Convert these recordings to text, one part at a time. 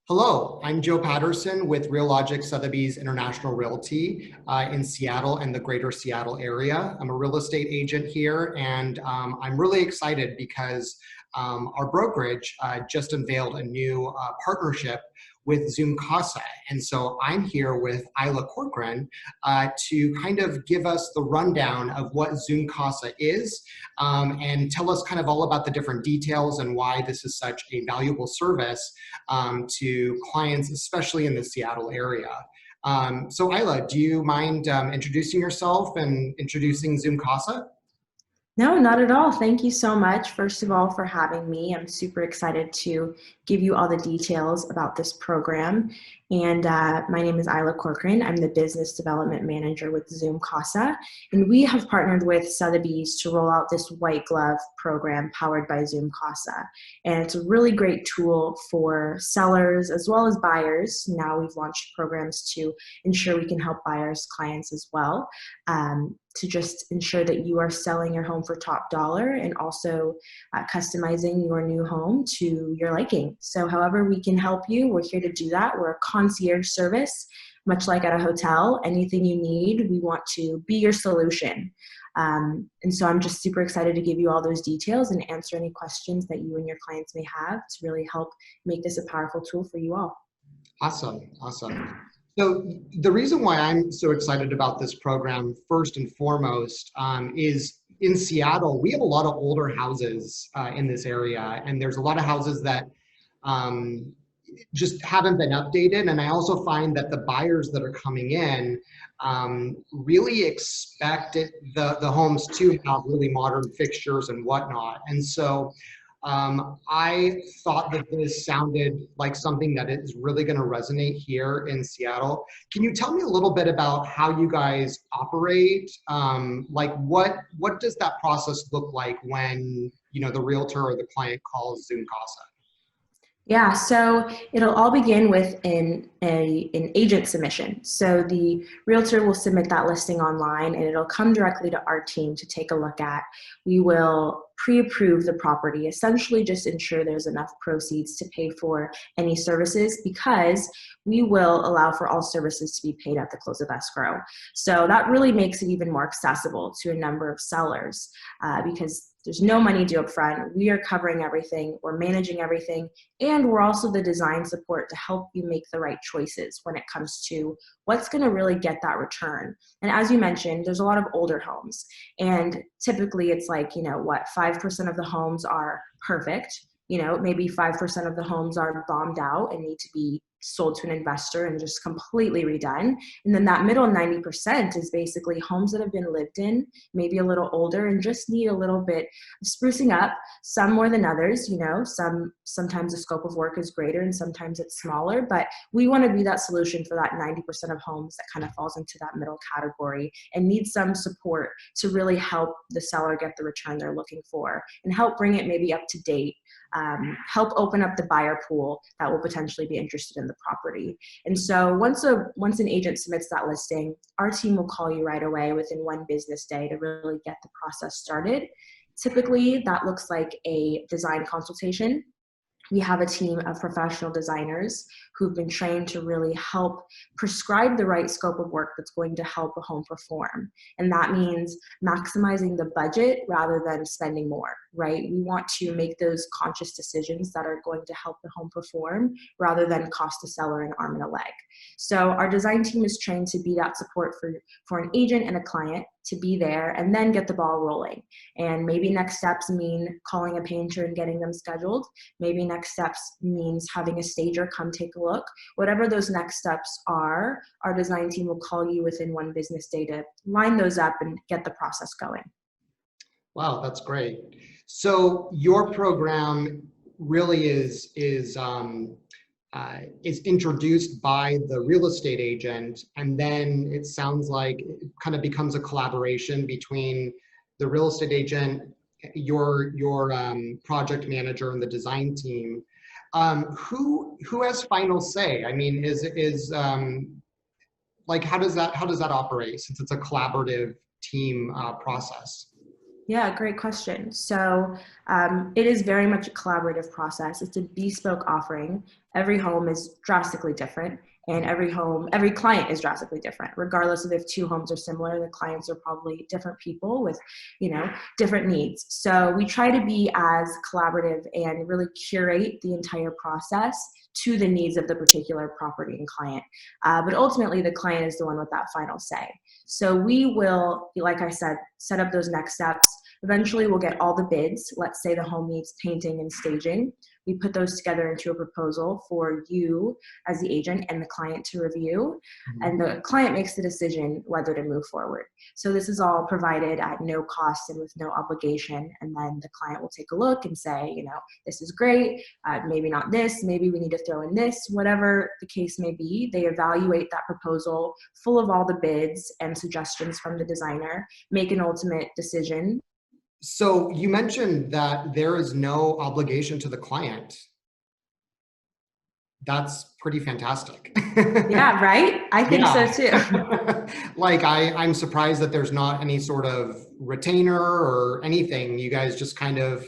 Hello, I'm Joe Patterson with Realogics Sotheby's International Realty in Seattle and the greater Seattle area. I'm a real estate agent here, and I'm really excited because our brokerage just unveiled a new partnership with Zoom Casa. And so I'm here with Ila Corcoran to kind of give us the rundown of what Zoom Casa is and tell us kind of all about the different details and why this is such a valuable service to clients, especially in the Seattle area. So Ila, do you mind introducing yourself and introducing Zoom Casa? No, not at all. Thank you so much, first of all, for having me. I'm super excited to give you all the details about this program. And my name is Ila Corcoran. I'm the Business Development Manager with Zoom Casa. And we have partnered with Sotheby's to roll out this white glove program powered by Zoom Casa. And it's a really great tool for sellers as well as buyers. Now we've launched programs to ensure we can help buyers, clients as well. To just ensure that you are selling your home for top dollar and also customizing your new home to your liking. So however we can help you, we're here to do that. We're a concierge service, much like at a hotel. Anything you need, we want to be your solution. And so I'm just super excited to give you all those details and answer any questions that you and your clients may have to really help make this a powerful tool for you all. Awesome, awesome. So the reason why I'm so excited about this program, first and foremost, is in Seattle, we have a lot of older houses in this area, and there's a lot of houses that just haven't been updated. And I also find that the buyers that are coming in really expect the homes to have really modern fixtures and whatnot. And so I thought that this sounded like something that is really going to resonate here in Seattle. Can you tell me a little bit about how you guys operate? Like what does that process look like when the realtor or the client calls Zoom Casa? Yeah, so it'll all begin with an agent submission. So the realtor will submit that listing online and it'll come directly to our team to take a look at. We will pre-approve the property, essentially just ensure there's enough proceeds to pay for any services because we will allow for all services to be paid at the close of escrow. So that really makes it even more accessible to a number of sellers because there's no money due up front. We are covering everything, we're managing everything, and we're also the design support to help you make the right choices when it comes to what's gonna really get that return. And as you mentioned, there's a lot of older homes, and typically it's like, 5% of the homes are perfect, maybe 5% of the homes are bombed out and need to be sold to an investor and just completely redone. And then that middle 90% is basically homes that have been lived in, maybe a little older and just need a little bit of sprucing up, some more than others, sometimes the scope of work is greater and sometimes it's smaller, but we want to be that solution for that 90% of homes that kind of falls into that middle category and need some support to really help the seller get the return they're looking for and help bring it maybe up to date. Help open up the buyer pool that will potentially be interested in the property. And so once an agent submits that listing, our team will call you right away within one business day to really get the process started. Typically, that looks like a design consultation. We have a team of professional designers who've been trained to really help prescribe the right scope of work that's going to help a home perform. And that means maximizing the budget rather than spending more, right? We want to make those conscious decisions that are going to help the home perform rather than cost the seller an arm and a leg. So our design team is trained to be that support for an agent and a client to be there and then get the ball rolling. And maybe next steps mean calling a painter and getting them scheduled. Maybe next steps means having a stager come take a look. Whatever those next steps are, our design team will call you within one business day to line those up and get the process going. Wow, that's great. So your program really is introduced by the real estate agent, and then it sounds like it kind of becomes a collaboration between the real estate agent, your project manager, and the design team. Who has final say? I mean, like how does that operate since it's a collaborative team process? Yeah, great question. So It is very much a collaborative process. It's a bespoke offering. Every home is drastically different, and every client is drastically different. Regardless of if two homes are similar, the clients are probably different people with, different needs. So we try to be as collaborative and really curate the entire process to the needs of the particular property and client. But ultimately, the client is the one with that final say. So we will, like I said, set up those next steps. Eventually, we'll get all the bids. Let's say the home needs painting and staging. We put those together into a proposal for you as the agent and the client to review, and the client makes the decision whether to move forward. So this is all provided at no cost and with no obligation, and then the client will take a look and say, this is great, maybe not this, maybe we need to throw in this, whatever the case may be. They evaluate that proposal full of all the bids and suggestions from the designer, make an ultimate decision. So you mentioned that there is no obligation to the client. That's pretty fantastic. Yeah, right? I think so too. Like I'm surprised that there's not any sort of retainer or anything. You guys just kind of,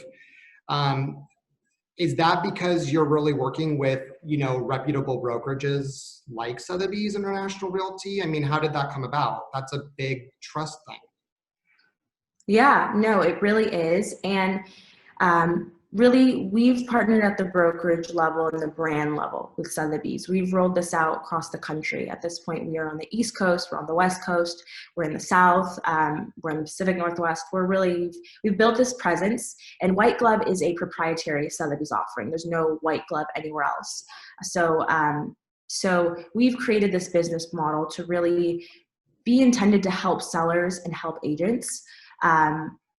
is that because you're really working with, reputable brokerages like Sotheby's International Realty? I mean, how did that come about? That's a big trust thing. Yeah, no, it really is. And really, we've partnered at the brokerage level and the brand level with Sotheby's. We've rolled this out across the country. At this point, we are on the East Coast, we're on the West Coast, we're in the South, we're in the Pacific Northwest. We've built this presence, and White Glove is a proprietary Sotheby's offering. There's no White Glove anywhere else. So we've created this business model to really be intended to help sellers and help agents.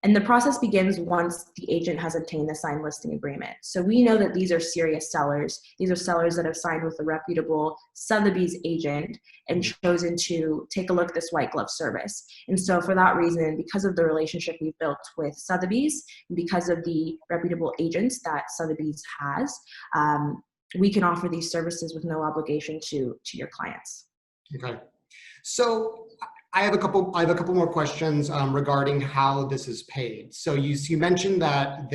And the process begins once the agent has obtained the signed listing agreement. So we know that these are serious sellers. These are sellers that have signed with a reputable Sotheby's agent and chosen to take a look at this white glove service. And so for that reason, because of the relationship we've built with Sotheby's, and because of the reputable agents that Sotheby's has, we can offer these services with no obligation to your clients. Okay. So I have a couple more questions regarding how this is paid. So you mentioned that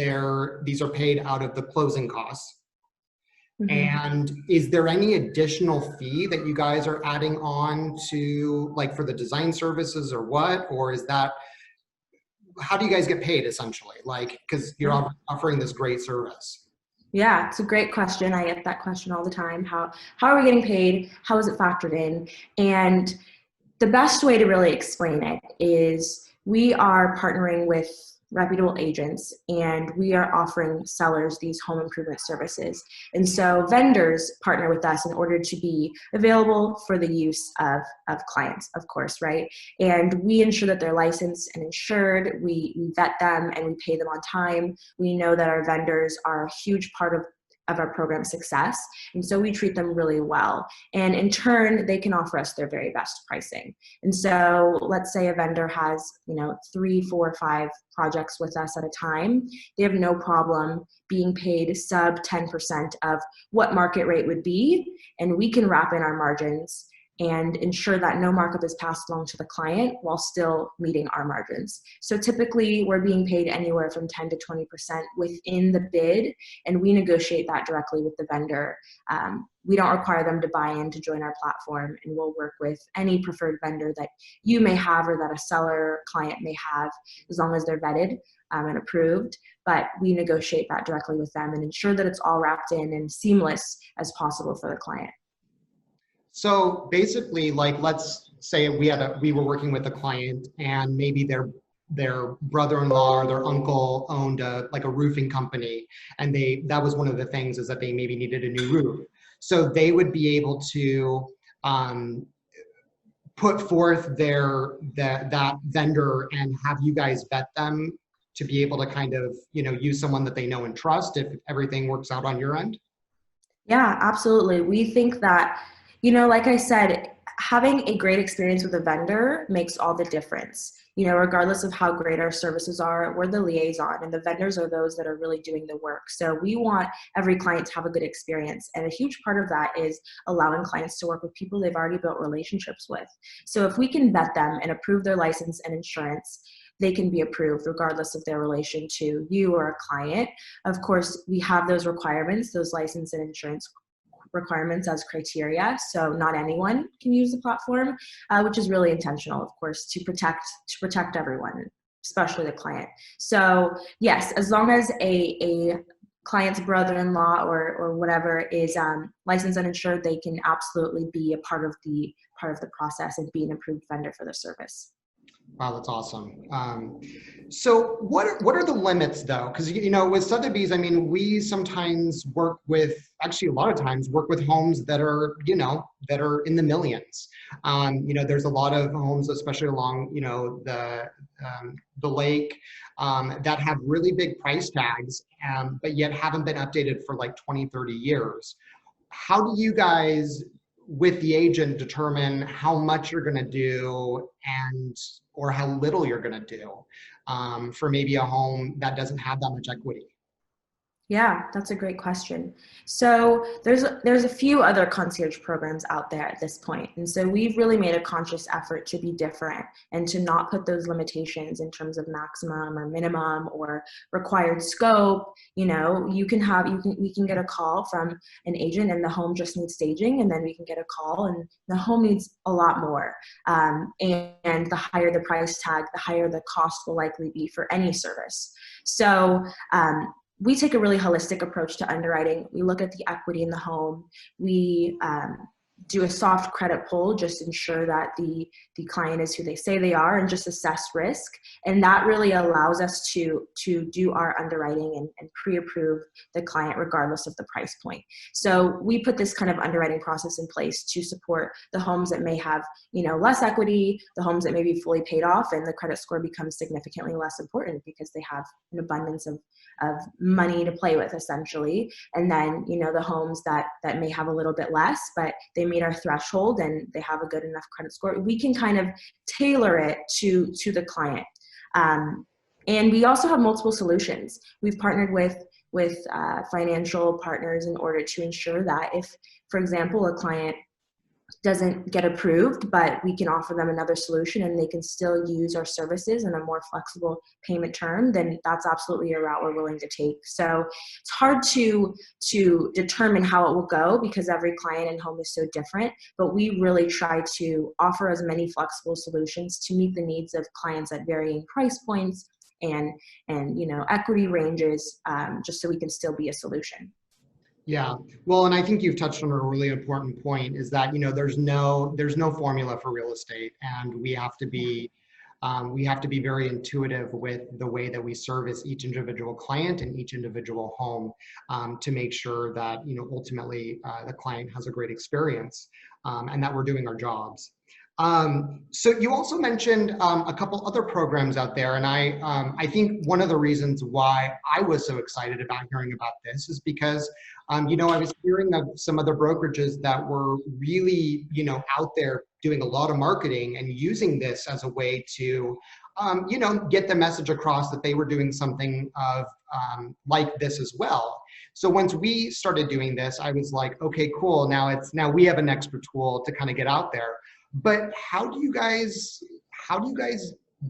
these are paid out of the closing costs. Mm-hmm. And is there any additional fee that you guys are adding on to, like, for the design services or what? Or how do you guys get paid essentially? Like, because you're offering this great service. Yeah, it's a great question. I get that question all the time. How are we getting paid? How is it factored in? And the best way to really explain it is we are partnering with reputable agents, and we are offering sellers these home improvement services. And so vendors partner with us in order to be available for the use of clients, of course, right? And we ensure that they're licensed and insured. We vet them and we pay them on time. We know that our vendors are a huge part of our program success. And so we treat them really well. And in turn, they can offer us their very best pricing. And so let's say a vendor has, 3, 4, 5 projects with us at a time. They have no problem being paid sub 10% of what market rate would be. And we can wrap in our margins and ensure that no markup is passed along to the client while still meeting our margins. So typically we're being paid anywhere from 10 to 20% within the bid, and we negotiate that directly with the vendor. We don't require them to buy in to join our platform, and we'll work with any preferred vendor that you may have or that a seller client may have, as long as they're vetted and approved. But we negotiate that directly with them and ensure that it's all wrapped in and seamless as possible for the client. So basically, like, let's say we were working with a client, and maybe their brother-in-law or their uncle owned a roofing company, and that was one of the things, is that they maybe needed a new roof. So they would be able to put forth that vendor and have you guys vet them to be able to kind of, use someone that they know and trust if everything works out on your end? Yeah, absolutely. We think that, like I said, having a great experience with a vendor makes all the difference. Regardless of how great our services are, we're the liaison, and the vendors are those that are really doing the work. So we want every client to have a good experience. And a huge part of that is allowing clients to work with people they've already built relationships with. So if we can vet them and approve their license and insurance, they can be approved regardless of their relation to you or a client. Of course, we have those requirements, those license and insurance requirements as criteria, so not anyone can use the platform, which is really intentional, of course, to protect everyone, especially the client. So yes, as long as a client's brother-in-law or whatever is licensed and insured, they can absolutely be a part of the process and be an approved vendor for the service. Wow, that's awesome. So what are the limits though? Because with Sotheby's, I mean, we sometimes work with, actually a lot of times work with homes that are that are in the millions. There's a lot of homes, especially along the lake, that have really big price tags, but yet haven't been updated for like 20, 30 years. How do you guys, with the agent, determine how much you're going to do or how little you're going to do for maybe a home that doesn't have that much equity? Yeah, that's a great question. So there's a few other concierge programs out there at this point. And so we've really made a conscious effort to be different and to not put those limitations in terms of maximum or minimum or required scope. We can get a call from an agent and the home just needs staging, and then we can get a call and the home needs a lot more. And the higher the price tag, the higher the cost will likely be for any service. So we take a really holistic approach to underwriting. We look at the equity in the home. We do a soft credit pull, just ensure that the client is who they say they are, and just assess risk. And that really allows us to do our underwriting and pre-approve the client regardless of the price point. So we put this kind of underwriting process in place to support the homes that may have less equity, the homes that may be fully paid off, and the credit score becomes significantly less important because they have an abundance of money to play with, essentially. And then the homes that may have a little bit less, but they meet our threshold and they have a good enough credit score, we can kind of tailor it to the client. And we also have multiple solutions. We've partnered with financial partners in order to ensure that if, for example, a client doesn't get approved, but we can offer them another solution and they can still use our services in a more flexible payment term, then that's absolutely a route we're willing to take. So it's hard to determine how it will go because every client and home is so different, but we really try to offer as many flexible solutions to meet the needs of clients at varying price points and equity ranges, just so we can still be a solution. Yeah, well, and I think you've touched on a really important point, is that there's no formula for real estate, and we have to be very intuitive with the way that we service each individual client and each individual home, to make sure that ultimately the client has a great experience, and that we're doing our jobs. So you also mentioned a couple other programs out there, and I think one of the reasons why I was so excited about hearing about this is because I was hearing of some other brokerages that were really out there doing a lot of marketing and using this as a way to get the message across that they were doing something of like this as well. So once we started doing this, I was like, okay, cool. Now we have an extra tool to kind of get out there. But how do you guys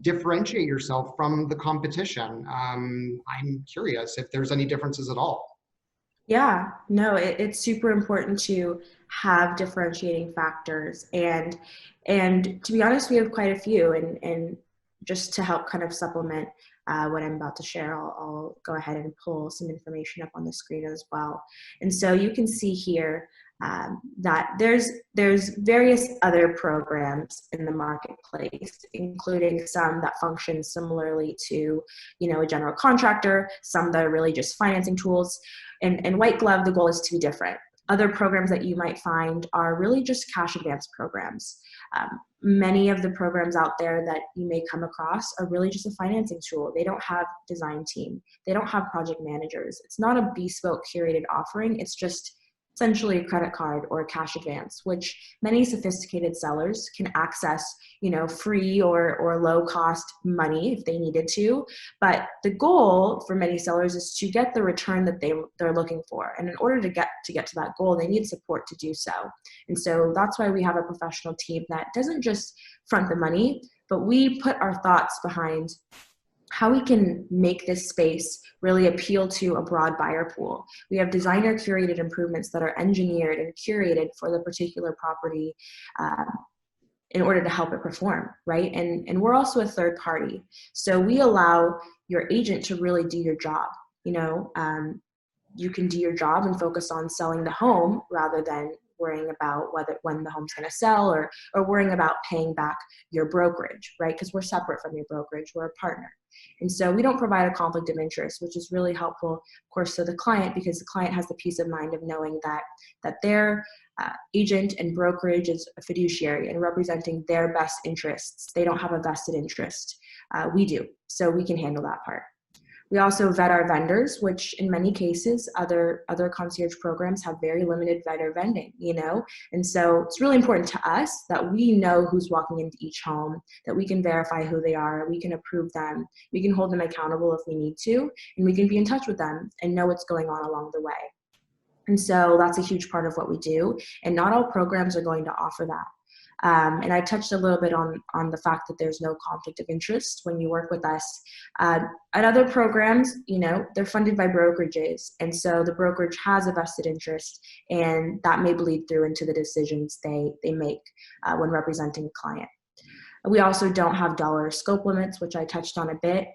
differentiate yourself from the competition? I'm curious if there's any differences at all. Yeah, no, it's super important to have differentiating factors, and to be honest, we have quite a few, and just to help kind of supplement what I'm about to share, I'll go ahead and pull some information up on the screen as well. And so you can see here that there's various other programs in the marketplace, including some that function similarly to a general contractor, some that are really just financing tools, and white glove, the goal is to be different. Other programs that you might find are really just cash advance programs. Many of the programs out there that you may come across are really just a financing tool. They don't have design team. They don't have project managers. It's not a bespoke curated offering. It's just essentially a credit card or a cash advance, which many sophisticated sellers can access, free or low cost money if they needed to. But the goal for many sellers is to get the return that they're looking for. And in order to get to that goal, they need support to do so. And so that's why we have a professional team that doesn't just front the money, but we put our thoughts behind how we can make this space really appeal to a broad buyer pool. We have designer curated improvements that are engineered and curated for the particular property in order to help it perform, right? And we're also a third party. So we allow your agent to really do your job. You can do your job and focus on selling the home rather than worrying about when the home's going to sell or worrying about paying back your brokerage, right? Because we're separate from your brokerage, we're a partner. And so we don't provide a conflict of interest, which is really helpful, of course, to the client, because the client has the peace of mind of knowing that their agent and brokerage is a fiduciary and representing their best interests. They don't have a vested interest. We do, so we can handle that part. We also vet our vendors, which in many cases, other concierge programs have very limited vendor vetting, And so it's really important to us that we know who's walking into each home, that we can verify who they are, we can approve them, we can hold them accountable if we need to, and we can be in touch with them and know what's going on along the way. And so that's a huge part of what we do. And not all programs are going to offer that. And I touched a little bit on the fact that there's no conflict of interest when you work with us. At other programs, they're funded by brokerages. And so the brokerage has a vested interest, and that may bleed through into the decisions they make when representing a client. We also don't have dollar scope limits, which I touched on a bit.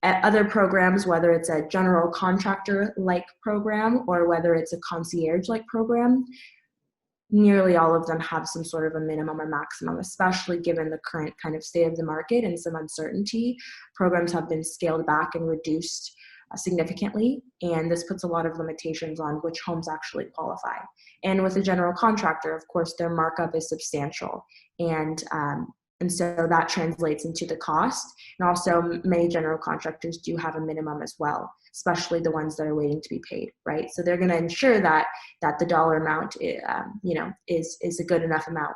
At other programs, whether it's a general contractor-like program or whether it's a concierge-like program, nearly all of them have some sort of a minimum or maximum, especially given the current kind of state of the market and some uncertainty. Programs have been scaled back and reduced significantly, and this puts a lot of limitations on which homes actually qualify. And with a general contractor, of course, their markup is substantial, and so that translates into the cost. And also, many general contractors do have a minimum as well, especially the ones that are waiting to be paid, right? So they're going to ensure that the dollar amount, is a good enough amount,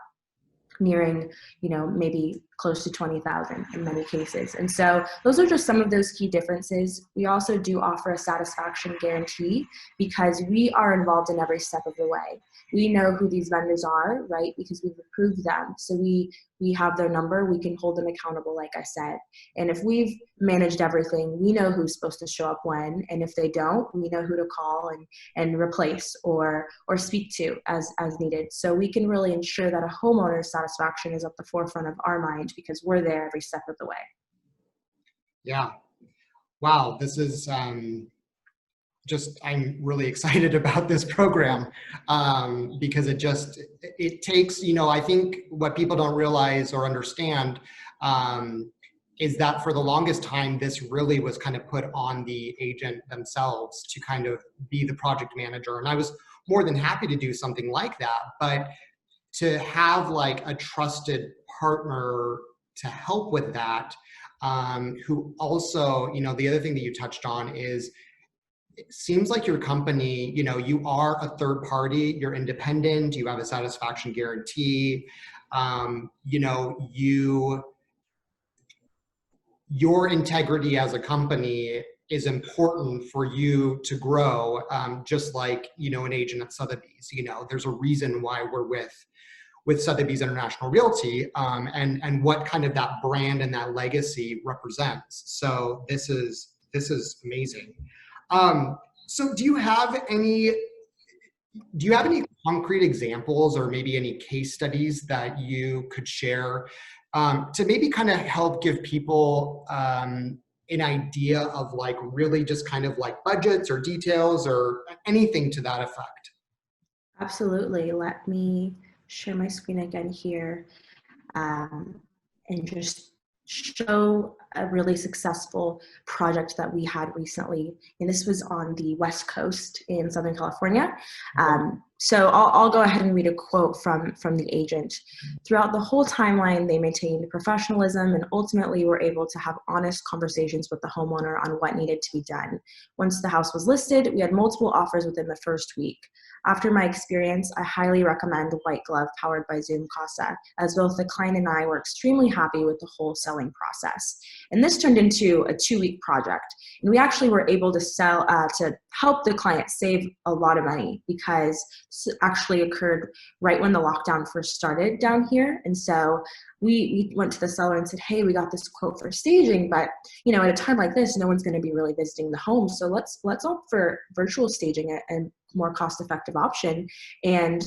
nearing, maybe close to 20,000 in many cases. And so those are just some of those key differences. We also do offer a satisfaction guarantee because we are involved in every step of the way. We know who these vendors are, right? Because we've approved them. So we have their number, we can hold them accountable, like I said. And if we've managed everything, we know who's supposed to show up when, and if they don't, we know who to call and replace or speak to as needed. So we can really ensure that a homeowner's satisfaction is at the forefront of our mind because we're there every step of the way. Yeah. Wow. This is I'm really excited about this program because it takes, I think what people don't realize or understand is that for the longest time, this really was kind of put on the agent themselves to kind of be the project manager. And I was more than happy to do something like that, but to have like a trusted partner to help with that, who also, the other thing that you touched on is, it seems like your company, you are a third party, you're independent, you have a satisfaction guarantee, your integrity as a company is important for you to grow, just like, an agent at Sotheby's. There's a reason why we're with Sotheby's International Realty, and what kind of that brand and that legacy represents. So this is amazing. So do you have any concrete examples or maybe any case studies that you could share to maybe kind of help give people an idea of like really just kind of like budgets or details or anything to that effect? Absolutely. Let me share my screen again here and just show a really successful project that we had recently. And this was on the West Coast in Southern California. So I'll go ahead and read a quote from the agent. Throughout the whole timeline, they maintained professionalism and ultimately were able to have honest conversations with the homeowner on what needed to be done. Once the house was listed, we had multiple offers within the first week. After my experience, I highly recommend White Glove powered by Zoom Casa, as both the client and I were extremely happy with the whole selling process. And this turned into a 2-week project. And we actually were able to to help the client save a lot of money, because this actually occurred right when the lockdown first started down here. And so we went to the seller and said, hey, we got this quote for staging, but at a time like this, no one's going to be really visiting the home. So let's opt for virtual staging, and more cost-effective option. And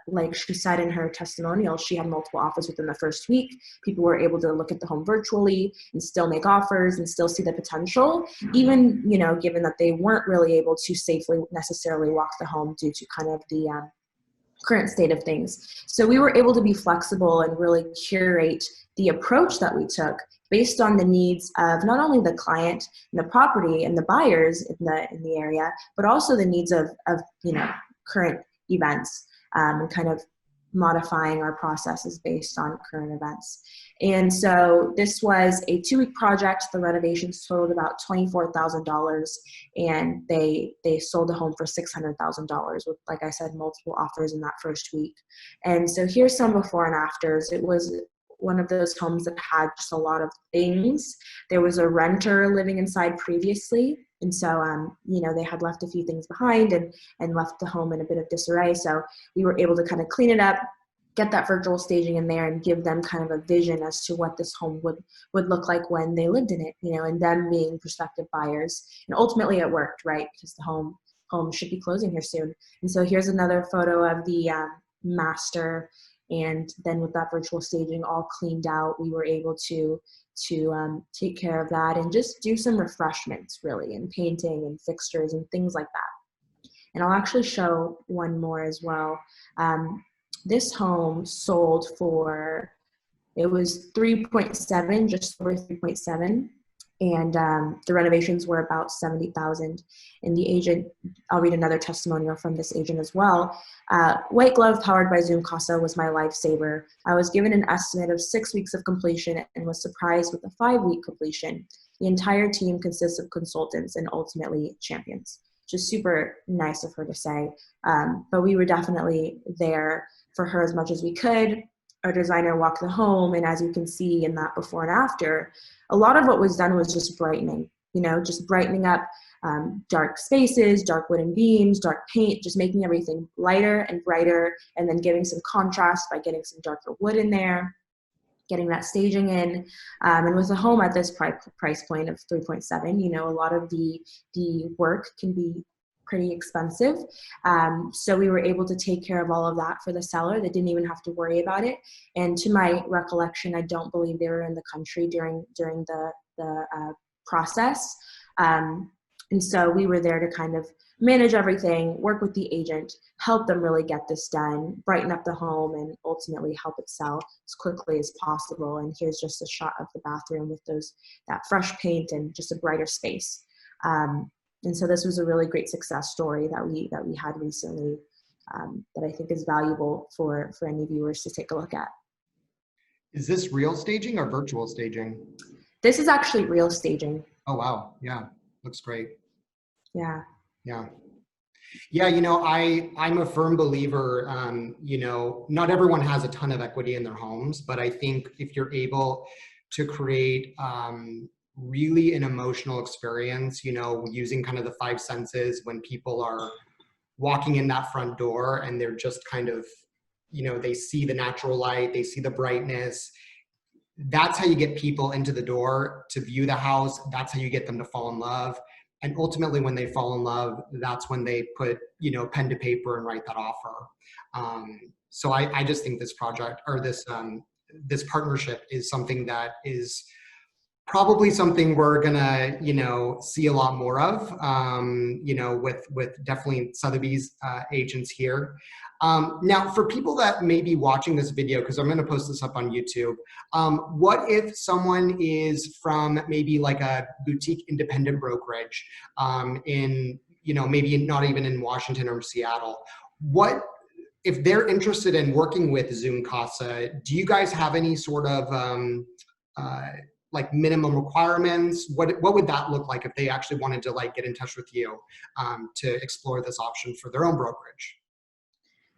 like she said in her testimonial, she had multiple offers within the first week. People were able to look at the home virtually and still make offers and still see the potential, even given that they weren't really able to safely necessarily walk the home due to kind of the current state of things. So we were able to be flexible and really curate the approach that we took based on the needs of not only the client and the property and the buyers in the area, but also the needs of current events, and kind of modifying our processes based on current events. And so this was a 2-week project. The renovations totaled about $24,000, and they sold the home for $600,000 with, like I said, multiple offers in that first week. And so here's some before and afters. It was one of those homes that had just a lot of things. There was a renter living inside previously, and so they had left a few things behind and left the home in a bit of disarray. So we were able to kind of clean it up, get that virtual staging in there, and give them kind of a vision as to what this home would look like when they lived in it, and them being prospective buyers. And ultimately it worked, right? Because the home should be closing here soon. And so here's another photo of the master. And then with that virtual staging all cleaned out, we were able to take care of that and just do some refreshments, really, and painting and fixtures and things like that. And I'll actually show one more as well. This home sold for, it was 3.7, just over 3.7. And the renovations were about 70,000. And the agent, I'll read another testimonial from this agent as well. White Glove powered by Zoom Casa was my lifesaver. I was given an estimate of 6 weeks of completion and was surprised with a 5-week completion. The entire team consists of consultants and ultimately champions, which is super nice of her to say. But we were definitely there for her as much as we could. Our designer walked the home, and as you can see in that before and after, a lot of what was done was just brightening, just brightening up dark spaces, dark wooden beams, dark paint, just making everything lighter and brighter, and then giving some contrast by getting some darker wood in there, getting that staging in. And with a home at this price point of 3.7, a lot of the work can be pretty expensive. So we were able to take care of all of that for the seller. They didn't even have to worry about it. And to my recollection, I don't believe they were in the country during the process. And so we were there to kind of manage everything, work with the agent, help them really get this done, brighten up the home, and ultimately help it sell as quickly as possible. And here's just a shot of the bathroom with that fresh paint and just a brighter space. And so this was a really great success story that we had recently, that I think is valuable for any viewers to take a look at. Is this real staging or virtual staging? This is actually real staging. Oh, wow. Yeah. Looks great. Yeah. Yeah. Yeah. I'm a firm believer, not everyone has a ton of equity in their homes, but I think if you're able to create, really an emotional experience, using kind of the 5 senses when people are walking in that front door and they're just kind of, they see the natural light, they see the brightness. That's how you get people into the door to view the house. That's how you get them to fall in love. And ultimately when they fall in love, that's when they put, pen to paper and write that offer. So I just think this project, or this partnership, is something that is probably something we're gonna, see a lot more of, with definitely Sotheby's agents here. Now, for people that may be watching this video, because I'm gonna post this up on YouTube, what if someone is from maybe like a boutique independent brokerage in, maybe not even in Washington or Seattle? What if they're interested in working with Zoom Casa? Do you guys have any sort of like minimum requirements? What would that look like if they actually wanted to like get in touch with you to explore this option for their own brokerage?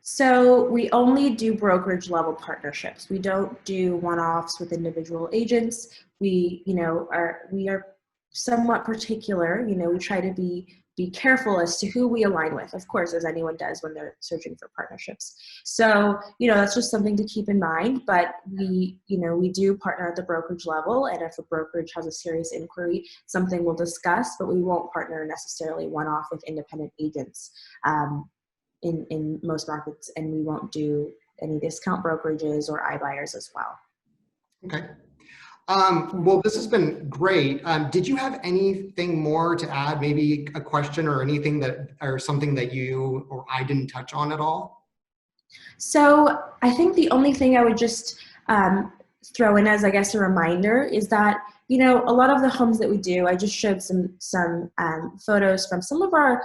So we only do brokerage level partnerships. We don't do one-offs with individual agents. We are somewhat particular. We try to be careful as to who we align with, of course, as anyone does when they're searching for partnerships. So, that's just something to keep in mind, but we do partner at the brokerage level, and if a brokerage has a serious inquiry, something we'll discuss, but we won't partner necessarily one-off with independent agents. In most markets, and we won't do any discount brokerages or iBuyers as well. Okay. Well, this has been great. Did you have anything more to add? Maybe a question or anything or something that you or I didn't touch on at all? So I think the only thing I would just throw in as, I guess, a reminder is that, a lot of the homes that we do, I just showed some photos from some of our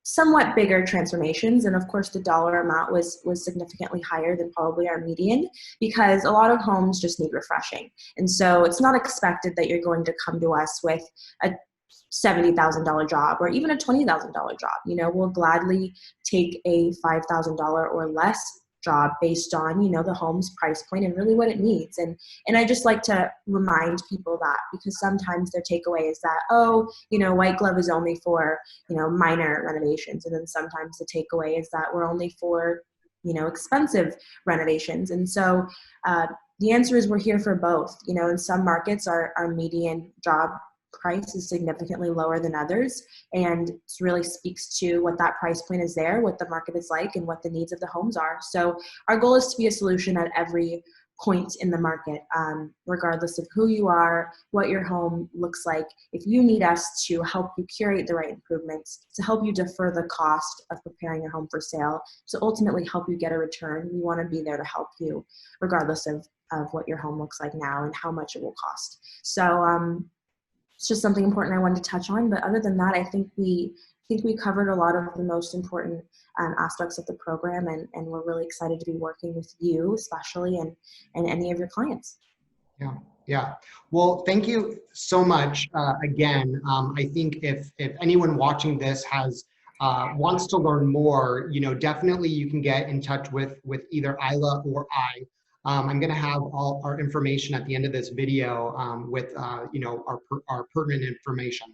somewhat bigger transformations, and of course the dollar amount was significantly higher than probably our median, because a lot of homes just need refreshing, and so it's not expected that you're going to come to us with a $70,000 job or even a $20,000 job. We'll gladly take a $5,000 or less job based on the home's price point and really what it needs. And I just like to remind people that, because sometimes their takeaway is that, white glove is only for minor renovations, and then sometimes the takeaway is that we're only for expensive renovations. And so the answer is we're here for both. In some markets our median job price is significantly lower than others, and it really speaks to what that price point is there, what the market is like, and what the needs of the homes are. So our goal is to be a solution at every point in the market, regardless of who you are, what your home looks like. If you need us to help you curate the right improvements, to help you defer the cost of preparing your home for sale, to ultimately help you get a return, we want to be there to help you, regardless of what your home looks like now and how much it will cost. So it's just something important I wanted to touch on. But other than that, I think we covered a lot of the most important aspects of the program, and we're really excited to be working with you, especially, and any of your clients. Yeah. Well, thank you so much again. I think if anyone watching this wants to learn more, definitely you can get in touch with either Ila or I. I'm going to have all our information at the end of this video with our pertinent information.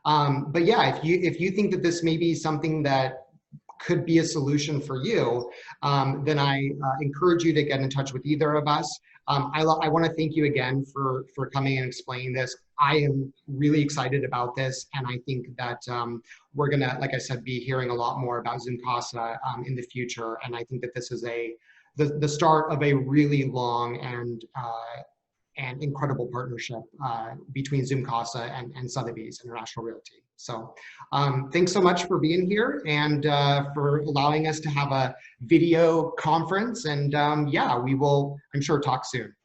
But yeah, if you think that this may be something that could be a solution for you, then I encourage you to get in touch with either of us. I want to thank you again for coming and explaining this. I am really excited about this, and I think that we're going to, like I said, be hearing a lot more about Zoom Casa in the future. And I think that this is the start of a really long and incredible partnership between Zoom Casa and Sotheby's International Realty. So thanks so much for being here and for allowing us to have a video conference. And yeah, we will, I'm sure, talk soon.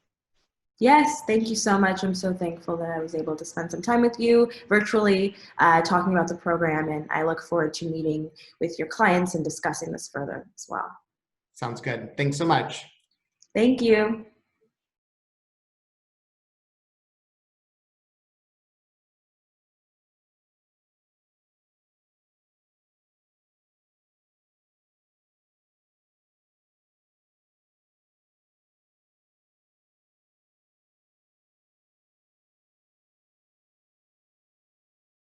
Yes, thank you so much. I'm so thankful that I was able to spend some time with you virtually talking about the program, and I look forward to meeting with your clients and discussing this further as well. Sounds good. Thanks so much. Thank you.